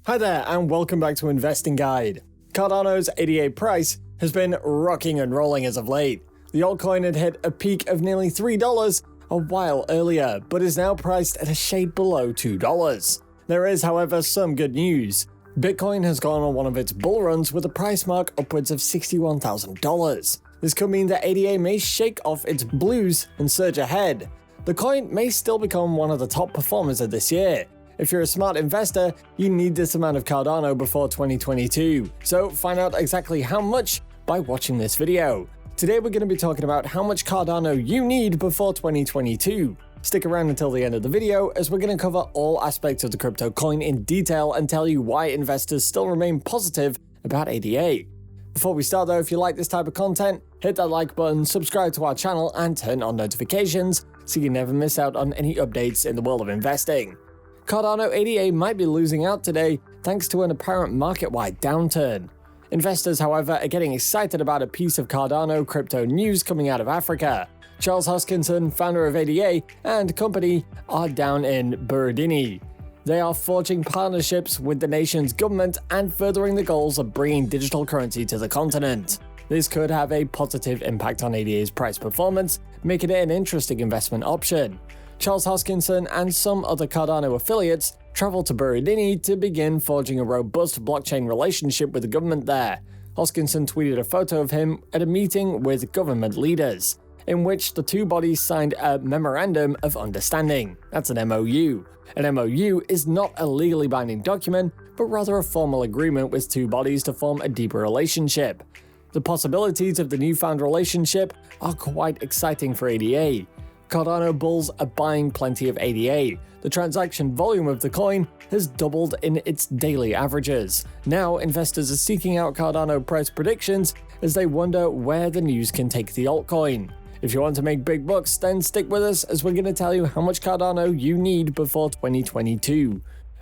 Hi there and welcome back to Investing Guide. Cardano's ADA price has been rocking and rolling as of late. The altcoin had hit a peak of nearly $3 a while earlier, but is now priced at a shade below $2. There is, however, some good news. Bitcoin has gone on one of its bull runs with a price mark upwards of $61,000. This could mean that ADA may shake off its blues and surge ahead. The coin may still become one of the top performers of this year. If you're a smart investor, you need this amount of Cardano before 2022, so find out exactly how much by watching this video. Today we're going to be talking about how much Cardano you need before 2022. Stick around until the end of the video as we're going to cover all aspects of the crypto coin in detail and tell you why investors still remain positive about ADA. Before we start though, if you like this type of content, hit that like button, subscribe to our channel and turn on notifications so you never miss out on any updates in the world of investing. Cardano ADA might be losing out today thanks to an apparent market-wide downturn. Investors, however, are getting excited about a piece of Cardano crypto news coming out of Africa. Charles Hoskinson, founder of ADA and company, are down in Burundi. They are forging partnerships with the nation's government and furthering the goals of bringing digital currency to the continent. This could have a positive impact on ADA's price performance, making it an interesting investment option. Charles Hoskinson and some other Cardano affiliates traveled to Burundi to begin forging a robust blockchain relationship with the government there. Hoskinson tweeted a photo of him at a meeting with government leaders, in which the two bodies signed a Memorandum of Understanding. That's an MOU. An MOU is not a legally binding document, but rather a formal agreement with two bodies to form a deeper relationship. The possibilities of the newfound relationship are quite exciting for ADA. Cardano bulls are buying plenty of ADA. The transaction volume of the coin has doubled in its daily averages. Now, investors are seeking out Cardano price predictions as they wonder where the news can take the altcoin. If you want to make big bucks, then stick with us as we're going to tell you how much Cardano you need before 2022.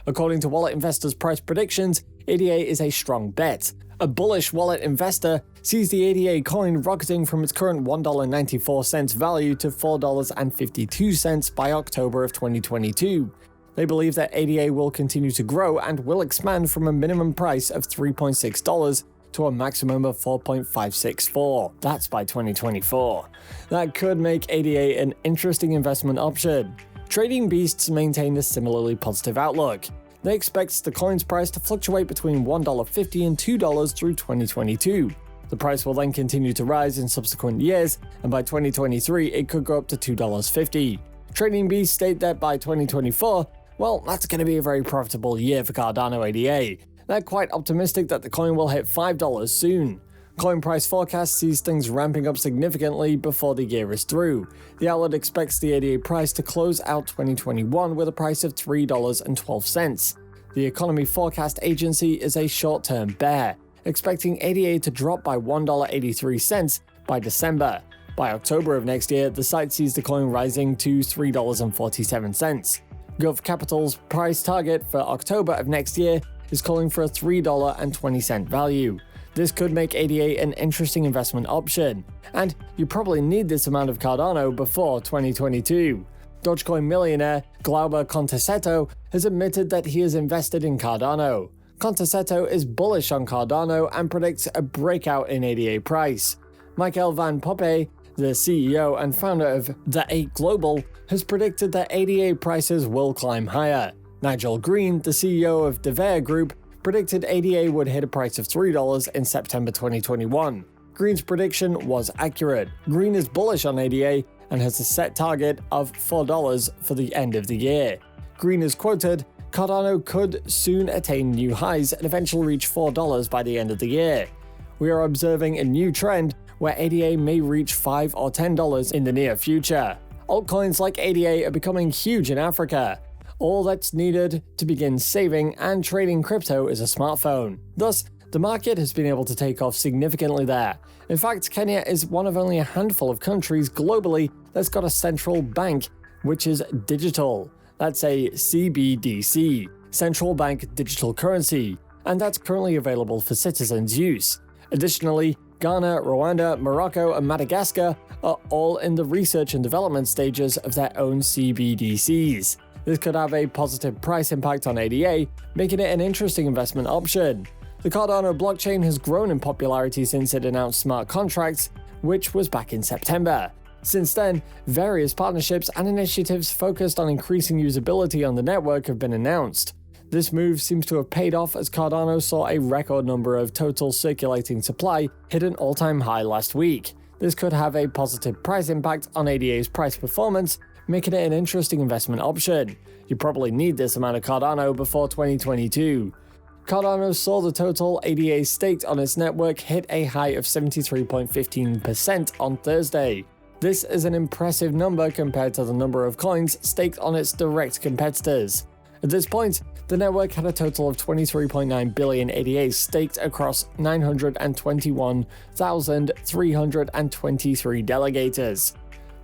According to Wallet Investors' price predictions, ADA is a strong bet. A bullish wallet investor sees the ADA coin rocketing from its current $1.94 value to $4.52 by October of 2022. They believe that ADA will continue to grow and will expand from a minimum price of $3.6 to a maximum of $4.564. That's by 2024. That could make ADA an interesting investment option. Trading Beasts maintain a similarly positive outlook. They expect the coin's price to fluctuate between $1.50 and $2 through 2022. The price will then continue to rise in subsequent years, and by 2023 it could go up to $2.50. Trading Beasts state that by 2024, well, that's going to be a very profitable year for Cardano ADA. They're quite optimistic that the coin will hit $5 soon. Coin price forecast sees things ramping up significantly before the year is through. The outlet expects the ADA price to close out 2021 with a price of $3.12. The Economy Forecast Agency is a short-term bear, expecting ADA to drop by $1.83 by December. By October of next year, the site sees the coin rising to $3.47. Gov Capital's price target for October of next year is calling for a $3.20 value. This could make ADA an interesting investment option, and you probably need this amount of Cardano before 2022. Dogecoin millionaire Glauber Contesetto has admitted that he has invested in Cardano. Contesetto is bullish on Cardano and predicts a breakout in ADA price. Michael Van Poppe, the CEO and founder of The 8 Global, has predicted that ADA prices will climb higher. Nigel Green, the CEO of DeVere Group, predicted ADA would hit a price of $3 in September 2021. Green's prediction was accurate. Green is bullish on ADA and has a set target of $4 for the end of the year. Green is quoted, "Cardano could soon attain new highs and eventually reach $4 by the end of the year. We are observing a new trend where ADA may reach $5 or $10 in the near future. Altcoins like ADA are becoming huge in Africa. All that's needed to begin saving and trading crypto is a smartphone. Thus, the market has been able to take off significantly there. In fact, Kenya is one of only a handful of countries globally that's got a central bank which is digital. That's a CBDC, central bank digital currency, and that's currently available for citizens' use. Additionally, Ghana, Rwanda, Morocco, and Madagascar are all in the research and development stages of their own CBDCs. This could have a positive price impact on ADA, making it an interesting investment option. The Cardano blockchain has grown in popularity since it announced smart contracts, which was back in September. Since then, various partnerships and initiatives focused on increasing usability on the network have been announced. This move seems to have paid off as Cardano saw a record number of total circulating supply hit an all-time high last week. This could have a positive price impact on ADA's price performance, making it an interesting investment option. You probably need this amount of Cardano before 2022. Cardano saw the total ADA staked on its network hit a high of 73.15% on Thursday. This is an impressive number compared to the number of coins staked on its direct competitors. At this point, the network had a total of 23.9 billion ADAs staked across 921,323 delegators.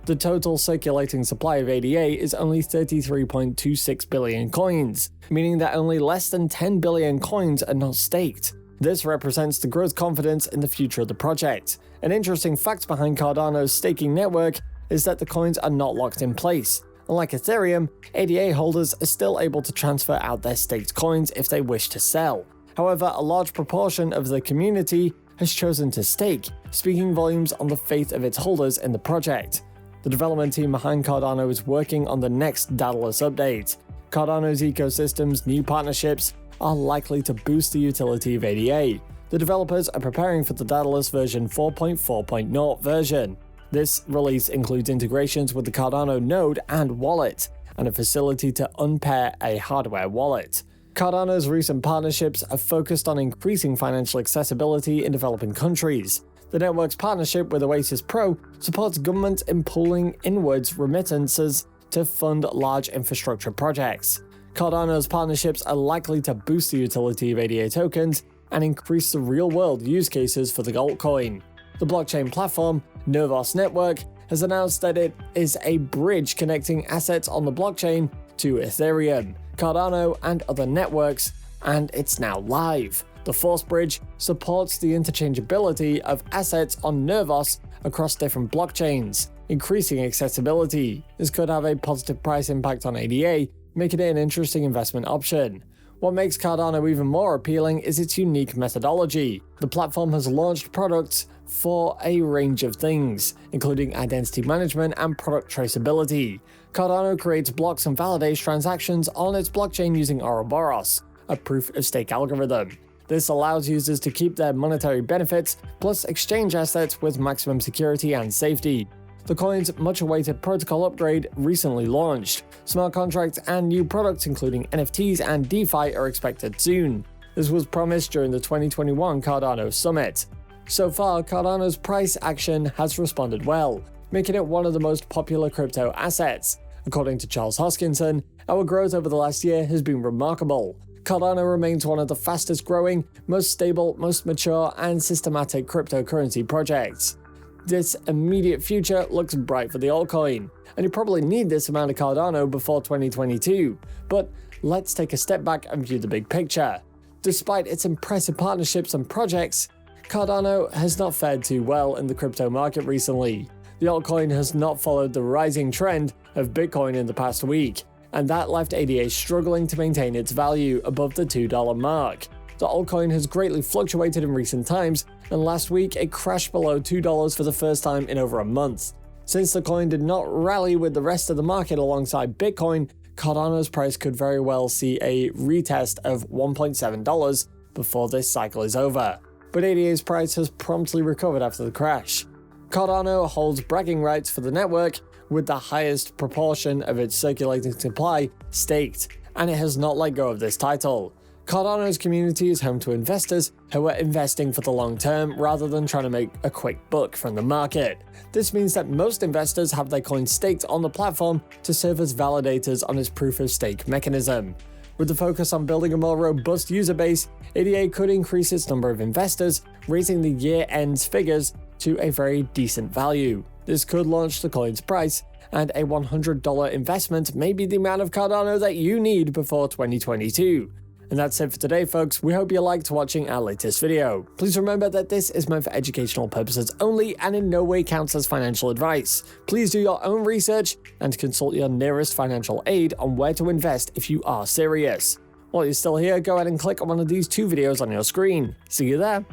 The total circulating supply of ADA is only 33.26 billion coins, meaning that only less than 10 billion coins are not staked. This represents the growth confidence in the future of the project. An interesting fact behind Cardano's staking network is that the coins are not locked in place. Unlike Ethereum, ADA holders are still able to transfer out their staked coins if they wish to sell. However, a large proportion of the community has chosen to stake, speaking volumes on the faith of its holders in the project. The development team behind Cardano is working on the next Daedalus update. Cardano's ecosystem's new partnerships are likely to boost the utility of ADA. The developers are preparing for the Daedalus version 4.4.0 version. This release includes integrations with the Cardano node and wallet, and a facility to unpair a hardware wallet. Cardano's recent partnerships are focused on increasing financial accessibility in developing countries. The network's partnership with Oasis Pro supports governments in pooling inwards remittances to fund large infrastructure projects. Cardano's partnerships are likely to boost the utility of ADA tokens and increase the real-world use cases for the altcoin. The blockchain platform, Nervos Network, has announced that it is a bridge connecting assets on the blockchain to Ethereum, Cardano, and other networks, and it's now live. The Force Bridge supports the interchangeability of assets on Nervos across different blockchains, increasing accessibility. This could have a positive price impact on ADA, making it an interesting investment option. What makes Cardano even more appealing is its unique methodology. The platform has launched products for a range of things, including identity management and product traceability. Cardano creates blocks and validates transactions on its blockchain using Ouroboros, a proof-of-stake algorithm. This allows users to keep their monetary benefits, plus exchange assets with maximum security and safety. The coin's much-awaited protocol upgrade recently launched. Smart contracts and new products including NFTs and DeFi are expected soon. This was promised during the 2021 Cardano Summit. So far, Cardano's price action has responded well, making it one of the most popular crypto assets. According to Charles Hoskinson, our growth over the last year has been remarkable. Cardano remains one of the fastest growing, most stable, most mature, and systematic cryptocurrency projects. This immediate future looks bright for the altcoin, and you probably need this amount of Cardano before 2022. But let's take a step back and view the big picture. Despite its impressive partnerships and projects, Cardano has not fared too well in the crypto market recently. The altcoin has not followed the rising trend of Bitcoin in the past week, and that left ADA struggling to maintain its value above the $2 mark. The altcoin has greatly fluctuated in recent times, and last week it crashed below $2 for the first time in over a month. Since the coin did not rally with the rest of the market alongside Bitcoin, Cardano's price could very well see a retest of $1.7 before this cycle is over. But ADA's price has promptly recovered after the crash. Cardano holds bragging rights for the network, with the highest proportion of its circulating supply staked, and it has not let go of this title. Cardano's community is home to investors who are investing for the long term rather than trying to make a quick buck from the market. This means that most investors have their coins staked on the platform to serve as validators on its proof-of-stake mechanism. With the focus on building a more robust user base, ADA could increase its number of investors, raising the year-end figures to a very decent value. This could launch the coin's price, and a $100 investment may be the amount of Cardano that you need before 2022. And that's it for today, folks. We hope you liked watching our latest video. Please remember that this is meant for educational purposes only and in no way counts as financial advice. Please do your own research and consult your nearest financial aid on where to invest if you are serious. While you're still here, go ahead and click on one of these two videos on your screen. See you there.